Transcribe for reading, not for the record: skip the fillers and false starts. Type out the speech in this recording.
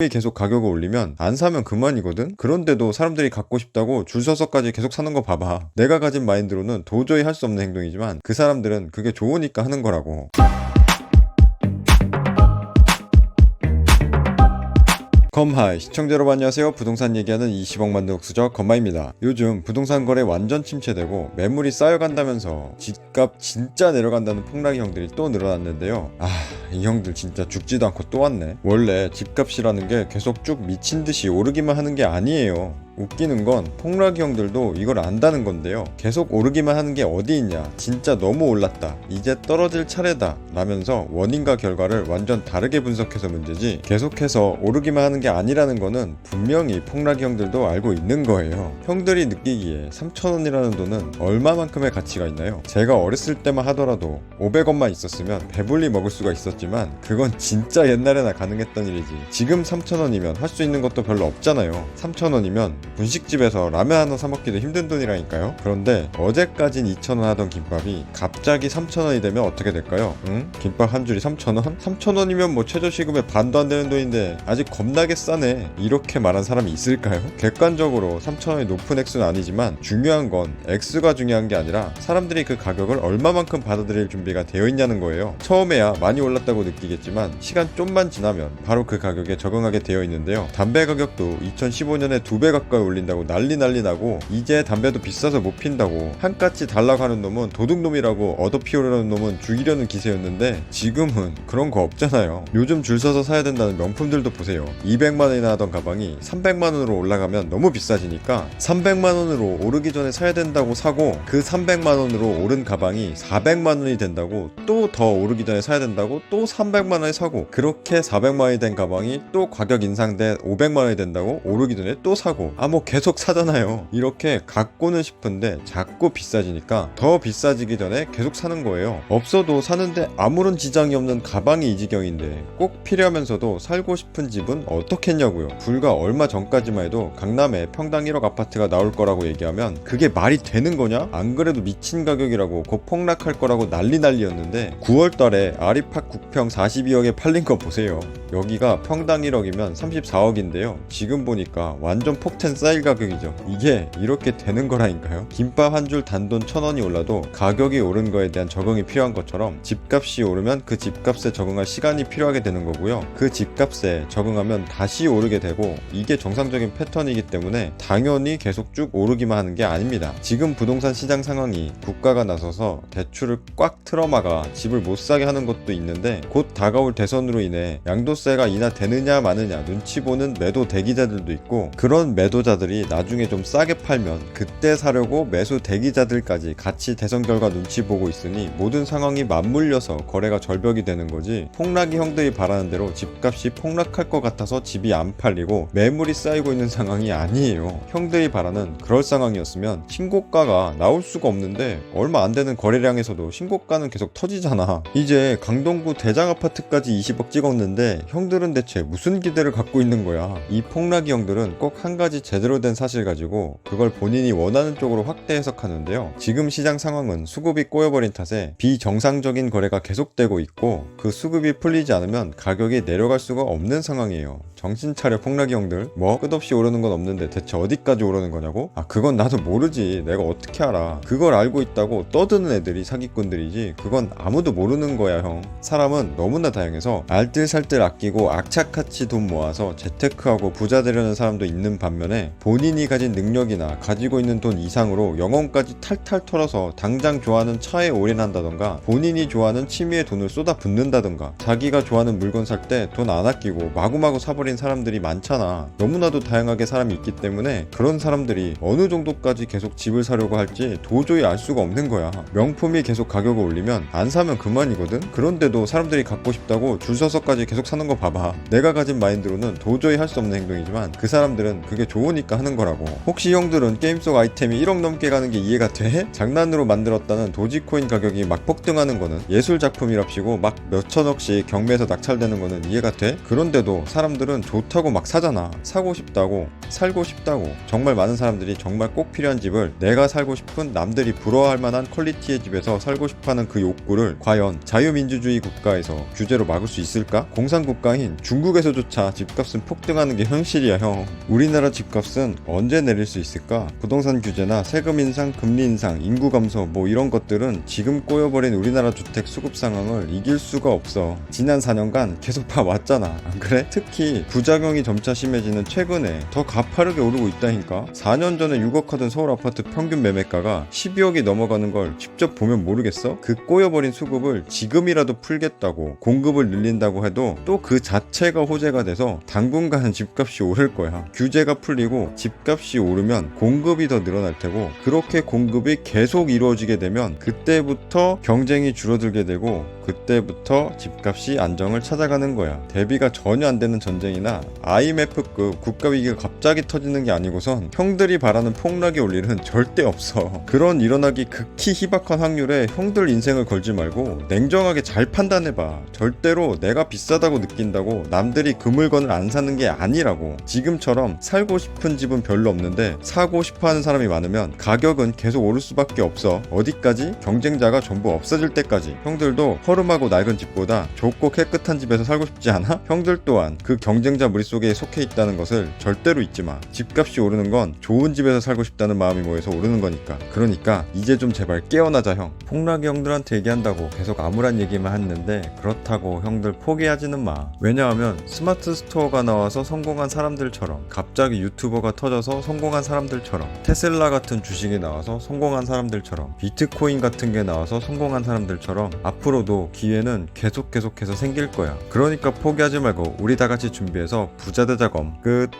계속 가격을 올리면 안 사면 그만이거든? 그런데도 사람들이 갖고 싶다고 줄 서서까지 계속 사는 거 봐봐. 내가 가진 마인드로는 도저히 할 수 없는 행동이지만 그 사람들은 그게 좋으니까 하는 거라고. 컴하이 시청자 여러분 안녕하세요. 부동산 얘기하는 20억 만든 옥수저 컴하입니다. 요즘 부동산 거래 완전 침체되고 매물이 쌓여간다면서 집값 진짜 내려간다는 폭락의 형들이 또 늘어났는데요. 이 형들 진짜 죽지도 않고 또 왔네. 원래 집값이라는 게 계속 쭉 미친듯이 오르기만 하는 게 아니에요. 웃기는 건 폭락이 형들도 이걸 안다는 건데요. 계속 오르기만 하는 게 어디 있냐, 진짜 너무 올랐다, 이제 떨어질 차례다 라면서 원인과 결과를 완전 다르게 분석해서 문제지, 계속해서 오르기만 하는 게 아니라는 거는 분명히 폭락이 형들도 알고 있는 거예요. 형들이 느끼기에 3,000원이라는 돈은 얼마만큼의 가치가 있나요? 제가 어렸을 때만 하더라도 500원만 있었으면 배불리 먹을 수가 있었지만 그건 진짜 옛날에나 가능했던 일이지. 지금 3,000원이면 할 수 있는 것도 별로 없잖아요. 3,000원이면 분식집에서 라면 하나 사 먹기도 힘든 돈이라니까요. 그런데 어제까진 2,000원 하던 김밥이 갑자기 3,000원이 되면 어떻게 될까요? 응? 김밥 한 줄이 3,000원? 3,000원이면 뭐 최저시급의 반도 안 되는 돈인데 아직 겁나게 싸네, 이렇게 말한 사람이 있을까요? 객관적으로 3,000원이 높은 액수는 아니지만 중요한 건 액수가 중요한 게 아니라 사람들이 그 가격을 얼마만큼 받아들일 준비가 되어 있냐는 거예요. 처음에야 많이 올랐다고 느끼겠지만 시간 좀만 지나면 바로 그 가격에 적응하게 되어 있는데요. 담배 가격도 2015년에 2배 가까이 올린다고 난리 나고, 이제 담배도 비싸서 못 핀다고, 한까치 달라고 하는 놈은 도둑놈이라고 얻어 피우려는 놈은 죽이려는 기세였는데 지금은 그런 거 없잖아요. 요즘 줄 서서 사야 된다는 명품들도 보세요. 200만원이나 하던 가방이 300만원으로 올라가면 너무 비싸지니까 300만원으로 오르기 전에 사야 된다고 사고, 그 300만원으로 오른 가방이 400만원이 된다고 또 더 오르기 전에 사야 된다고 또 300만원에 사고, 그렇게 400만원이 된 가방이 또 가격 인상돼 500만원이 된다고 오르기 전에 또 사고, 뭐 계속 사잖아요. 이렇게 갖고는 싶은데 자꾸 비싸지니까 더 비싸지기 전에 계속 사는 거예요. 없어도 사는데 아무런 지장이 없는 가방이 이 지경인데 꼭 필요하면서도 살고 싶은 집은 어떻겠냐고요. 불과 얼마 전까지만 해도 강남에 평당 1억 아파트가 나올 거라고 얘기하면 그게 말이 되는 거냐? 안 그래도 미친 가격이라고 곧 폭락할 거라고 난리였는데 9월달에 아리팍 9평 42억에 팔린 거 보세요. 여기가 평당 1억이면 34억인데요 지금 보니까 완전 폭탄 쌓일 가격이죠. 이게 이렇게 되는 거라니까요. 김밥 한 줄 단돈 1,000원이 올라도 가격이 오른 거에 대한 적응이 필요한 것처럼 집값이 오르면 그 집값에 적응할 시간이 필요하게 되는 거고요. 그 집값에 적응하면 다시 오르게 되고, 이게 정상적인 패턴이기 때문에 당연히 계속 쭉 오르기만 하는 게 아닙니다. 지금 부동산 시장 상황이 국가가 나서서 대출을 꽉 틀어막아 집을 못 사게 하는 것도 있는데, 곧 다가올 대선으로 인해 양도세가 인하되느냐 마느냐 눈치 보는 매도 대기자들도 있고, 그런 매도자들이 나중에 좀 싸게 팔면 그때 사려고 매수 대기자들까지 같이 대선 결과 눈치 보고 있으니 모든 상황이 맞물려서 거래가 절벽이 되는 거지, 폭락이 형들이 바라는 대로 집값이 폭락할 것 같아서 집이 안 팔리고 매물이 쌓이고 있는 상황이 아니에요. 형들이 바라는 그럴 상황이었으면 신고가가 나올 수가 없는데 얼마 안 되는 거래량에서도 신고가는 계속 터지잖아. 이제 강동구 대장 아파트까지 20억 찍었는데 형들은 대체 무슨 기대를 갖고 있는 거야. 이 폭락이 형들은 꼭 한 가지 제대로 된 사실 가지고 그걸 본인이 원하는 쪽으로 확대 해석하는데요. 지금 시장 상황은 수급이 꼬여버린 탓에 비정상적인 거래가 계속되고 있고, 그 수급이 풀리지 않으면 가격이 내려갈 수가 없는 상황이에요. 정신 차려 폭락이 형들. 뭐 끝없이 오르는 건 없는데 대체 어디까지 오르는 거냐고? 그건 나도 모르지, 내가 어떻게 알아. 그걸 알고 있다고 떠드는 애들이 사기꾼들이지 그건 아무도 모르는 거야 형. 사람은 너무나 다양해서 알뜰살뜰 아끼고 악착같이 돈 모아서 재테크하고 부자 되려는 사람도 있는 반면에, 본인이 가진 능력이나 가지고 있는 돈 이상으로 영혼까지 탈탈 털어서 당장 좋아하는 차에 올인한다던가, 본인이 좋아하는 취미에 돈을 쏟아 붓는다던가, 자기가 좋아하는 물건 살 때 돈 안 아끼고 마구마구 사버린 사람들이 많잖아. 너무나도 다양하게 사람이 있기 때문에 그런 사람들이 어느 정도까지 계속 집을 사려고 할지 도저히 알 수가 없는 거야. 명품이 계속 가격을 올리면 안 사면 그만이거든? 그런데도 사람들이 갖고 싶다고 줄 서서까지 계속 사는 거 봐봐. 내가 가진 마인드로는 도저히 할 수 없는 행동이지만 그 사람들은 그게 좋으니까 하는 거라고. 혹시 형들은 게임 속 아이템이 1억 넘게 가는 게 이해가 돼? 장난으로 만들었다는 도지코인 가격이 막 폭등하는 거는 예술작품이랍시고 막 몇천억씩 경매에서 낙찰되는 거는 이해가 돼? 그런데도 사람들은 형들은 좋다고 막 사잖아. 사고 싶다고, 살고 싶다고. 정말 많은 사람들이 정말 꼭 필요한 집을 내가 살고 싶은, 남들이 부러워할 만한 퀄리티의 집에서 살고 싶어하는 그 욕구를 과연 자유민주주의 국가에서 규제로 막을 수 있을까? 공산국가인 중국에서조차 집값은 폭등하는 게 현실이야, 형. 우리나라 집값은 언제 내릴 수 있을까? 부동산 규제나 세금 인상, 금리 인상, 인구 감소 뭐 이런 것들은 지금 꼬여버린 우리나라 주택 수급 상황을 이길 수가 없어. 지난 4년간 계속 봐왔잖아. 안 그래? 특히 부작용이 점차 심해지는 최근에 더 가파르게 오르고 있다니까. 4년 전에 6억 하던 서울 아파트 평균 매매가가 12억이 넘어가는 걸 직접 보면 모르겠어? 그 꼬여버린 수급을 지금이라도 풀겠다고 공급을 늘린다고 해도 또 그 자체가 호재가 돼서 당분간은 집값이 오를 거야. 규제가 풀리고 집값이 오르면 공급이 더 늘어날 테고, 그렇게 공급이 계속 이루어지게 되면 그때부터 경쟁이 줄어들게 되고, 그때부터 집값이 안정을 찾아가는 거야. 대비가 전혀 안 되는 전쟁이나 IMF급 국가위기가 갑자기 터지는 게 아니고선 형들이 바라는 폭락이 올 일은 절대 없어. 그런 일어나기 극히 희박한 확률에 형들 인생을 걸지 말고 냉정하게 잘 판단해봐. 절대로 내가 비싸다고 느낀다고 남들이 그 물건을 안 사는 게 아니라고. 지금처럼 살고 싶은 집은 별로 없는데 사고 싶어하는 사람이 많으면 가격은 계속 오를 수밖에 없어. 어디까지? 경쟁자가 전부 없어질 때까지. 형들도 허름하고 낡은 집보다 좁고 깨끗한 집에서 살고 싶지 않아? 형들 또한 그 경쟁자 무리 속에 속해 있다는 것을 절대로 잊지 마. 집값이 오르는 건 좋은 집에서 살고 싶다는 마음이 모여서 오르는 거니까. 그러니까 이제 좀 제발 깨어나자, 형. 폭락이 형들한테 얘기한다고 계속 암울한 얘기만 했는데 그렇다고 형들 포기하지는 마. 왜냐하면 스마트 스토어가 나와서 성공한 사람들처럼, 갑자기 유튜버가 터져서 성공한 사람들처럼, 테슬라 같은 주식이 나와서 성공한 사람들처럼, 비트코인 같은 게 나와서 성공한 사람들처럼 앞으로도 기회는 계속해서 생길 거야. 그러니까 포기하지 말고 우리 다 같이 준비해서 부자 되자검. 끝.